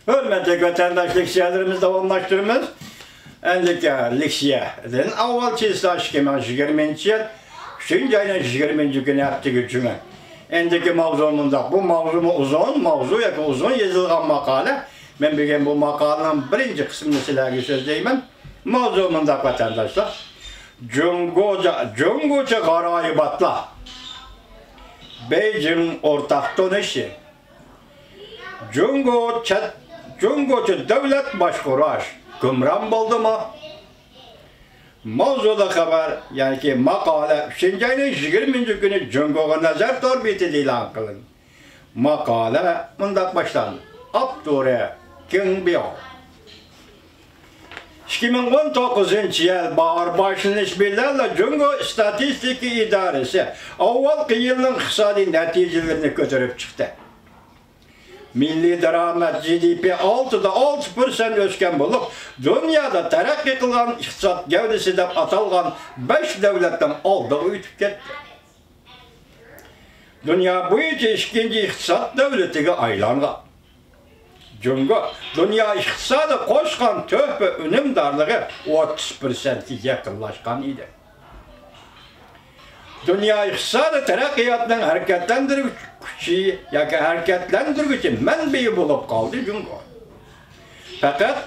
Hürmetli vatandaş leksiyalarımız davamlaştırımız. Endiki leksiyadan avvalki islaş kemen 20. yıl, 3. ayının 20. günü yaptığı üçüme. Endiki mavzumunda, bu mavzumu uzun, mavzu yakı uzun yazılgan makale. Ben bugün bu makalenin birinci kısmını sizlerle sözleyeyim. Mavzumunda vatandaşlar. Cungoca Garaybatla. Beijing ortak tonuşu. Cungoca devlet başkuraş. Gümran buldu mu? Mavzuda haber, yani ki makale 3. ayının 20. günü Cungo'ya nazar torbiti ilan kılın. Makale bundan başlandı. Abdurre Kingbiyo. 2019 yıl bahar başlanış billerle Cungo İstatistiki İdaresi avvalki yılın iqtisadi neticelerini götürüp çıktı. Milli daramet GDP 6'da 6% ösken bulup, dünyada terakki kılgan iqtisat gevdesi de atalgan 5 devletten aldığı ütüp ketdi. Dünya bu ikinci iqtisat devletiga aylangan. Cungo, dünya iqtisadi koşkan töhpe önümdarlığı 30%'e yakınlaşkan idi. Dünya iqtisadi terakkiyatının hareketlendirgüçü, yaki hareketlendirgüçü menbeyi bulup kaldı Cungo. Fakat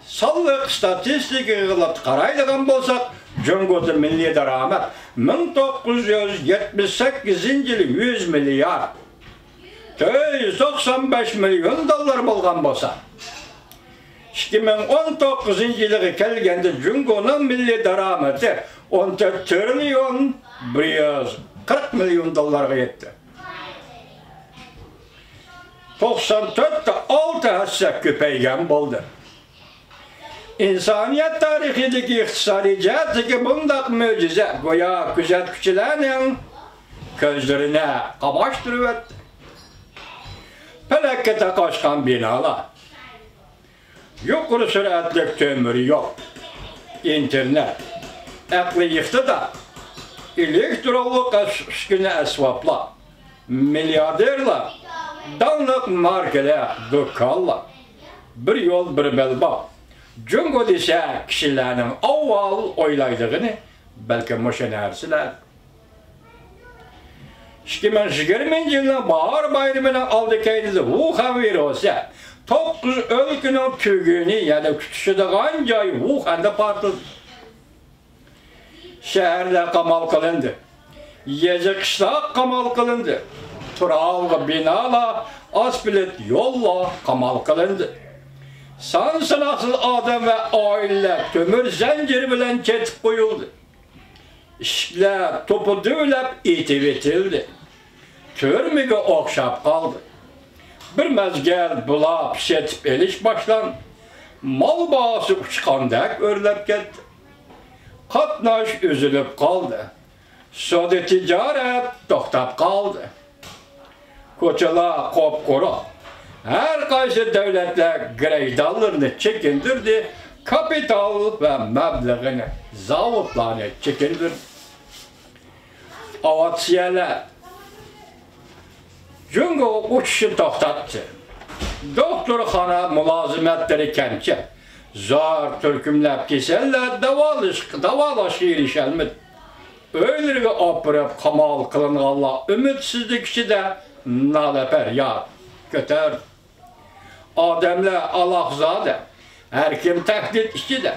sallık statistik yığılat karaylıgan bolsak, Cungo'da milli daramet 1978 yılı 100 milyar 95 milyon dolar bolgan bolsa. 2019 yılı kelgende Cungo'nun milli darameti 14 trilyon 140 milyon dolarga yetti. 94'te 6 hassa köpeygen boldu. İnsaniyet tarihideki iqtisadi cihetdeki bundak möcize goya küzetkiçilerinin közlerine kamaştırıp etti. Felakkete kaçkan binalar. Yukarı süratlik tömürü yok. İnternet. Aklı yıktı da elektronik üsküne esvapla. Milyarderler. Danlık markeler, dükkanlar. Bir yol bir belba. Cungo dese kişilerin avval oylaydığını belki moşenersiler. 2020 yılında bahar bayramına aldı kaydıydı. Wuhan virüsü 9 ülkenin tügünü yani kütüşüdüğün cayı Wuhan'da partıldı. Şehirler kamal kılındı. Yezi kışla kamal kılındı. Turalga binala, asbilet yolla kamal kılındı. Sansınasız adam ve aile tömür zinciri bilen ketip koyuldu. İşler topu düğülep itip etildi. Türmüge okşap kaldı. Bir mezgel bulap setip eliş başlan. Mal bağısı uçkandak örlep gitti. Katnaş üzülüp kaldı. Sodi ticaret toktap kaldı. Koçalar kopkuru. Her kaysı devletler greydallarını çekindirdi. Kapital ve meblağını, zavutlarını çekindirdi. Avatsiyeler Cungo uçuşu toktattı. Doktorxana mülazimetleri kemçe. Zar türkümlep keseller davalaşı erişelmedi. Öylürge opırıp kamal kılınğalla ümitsizlik içinde naleper ya götür. Ademle Allahzade her kim tehdit içinde.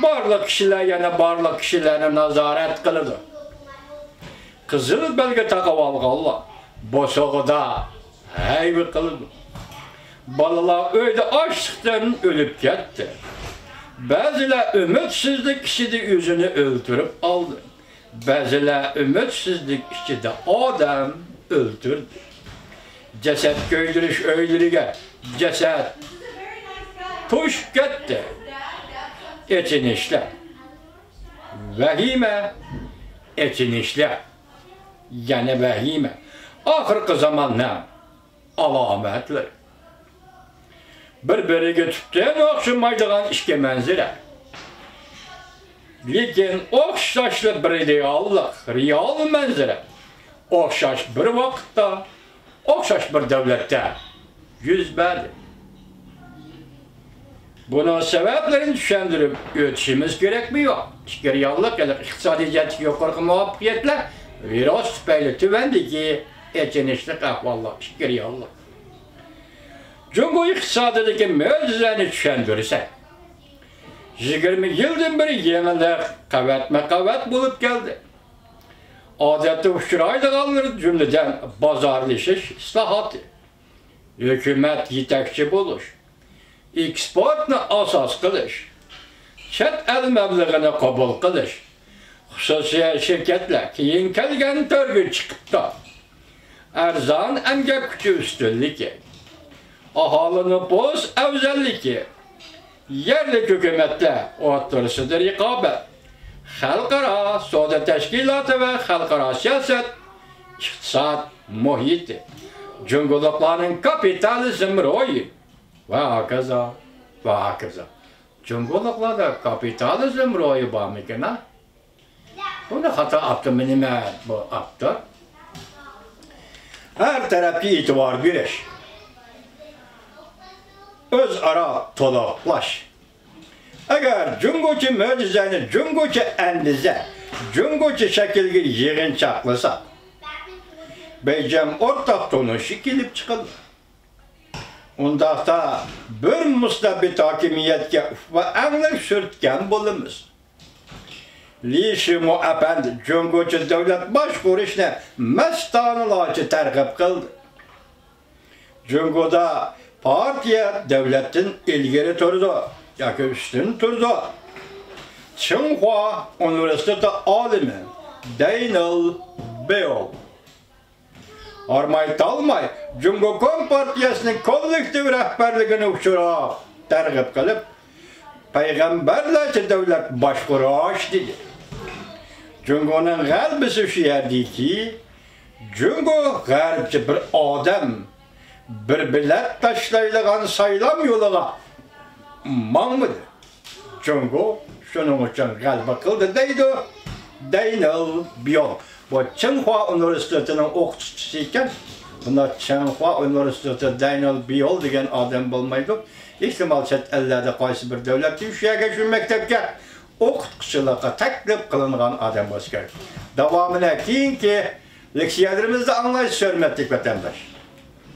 Barlık kişiler yana barlık kişilerine nazaret kılıdı. Kızıl belge takavalgalla boşoğuda heybi kılıdı. Balalar öyle açlıktan ölüp gitti. Bazılar ümitsizlik kişide yüzünü öldürüp aldı. Bazılar ümitsizlik içinde adam öldürdü. Ceset göydürüş öylürüge ceset tuş gitti. Etin işle. Vehime etin işle. Yani vehime. Ahırkı zaman ne? Alametler. Bir-biriga tutdan o'xshamaydigan ishga manzara. Lekin o'xshashli bir ideallik, real manzara. O'xshash bir vaqtda, o'xshash bir davlatda yuz berdi. Bunun sebeplerini düşündürüp ötüşümüz gerekmiyor. Şikiriyallık ya da iktisadiyatçı yukarı muvaffakiyetler virüs tüpeyle tüvendeki eçenişlik ahvallar, şikiriyallık. Cumhur iktisadideki möcüzeni düşündürürsek, 20 yıldan beri yeniler kavat bulup geldi. Adette uçuraydı kalır cümleden pazarlaşış islahatı. Hükümet yetekçi buluş. Eksportunu asas kılış. Chet el meblağını kabul kılış. Hususiye şirketler keyin kelgen törgü çıkıptı. Erzan emgek gücü üstünlüğü. Ahalının boz evzelliği. Yerlik hükümetler oturusıdır rekabet. Halkara soda teşkilatı ve halkara siyaset, iktisat muhiti. Cumhurlukların kapitalizm rolü ve hakaza. Cumhurluklarda kapitalizm rolü var mı ki? Bunu hata yaptı minime bu yaptı. Her tarafı itibar güreş. Öz ara tolaklaş. Eğer cungoçu möcüzeni, cungoçu endize, cungoçu şekilde yığın çaklasa, beycem ortak tonu şekilip çıkılır. Ondaqda bir mustabit hakimiyetke ve anlık sürtken bulunuz. Lişimu efendi, cungoçu devlet başkuruşuna mestanılaçı tergip kıldı. Cungoda partiye devletin ilgili turdu. Yaki üstün turdu. Tsinghua Üniversitesi alimi Daniel Beol. Armay talmay, Cumhurbaşkanı Partiyasının kolektif rehberliğini uçura tergip kılıp Peygamberlerce devlet başkuruş dedi. Cumhur'un galbisi şu yerdi ki Cumhur garbçı bir adam bir bilet taşlayılığın saylam yoluna mamıdır. Cumhur şunun için galba kıldı deydi Daniel Beol. Bu Tsinghua Üniversitesi'nin okutuşuyken buna Tsinghua Üniversitesi Daniel Beol degen adam bulmaydı. İhtimal chet ellerde qaysı bir devlet düşüyege şu mektepke okutuşçılığa teklif kılıngan adam olsa gerek. Davamına keyinki leksiyelerimizde anlayış sörmettik vatandaş.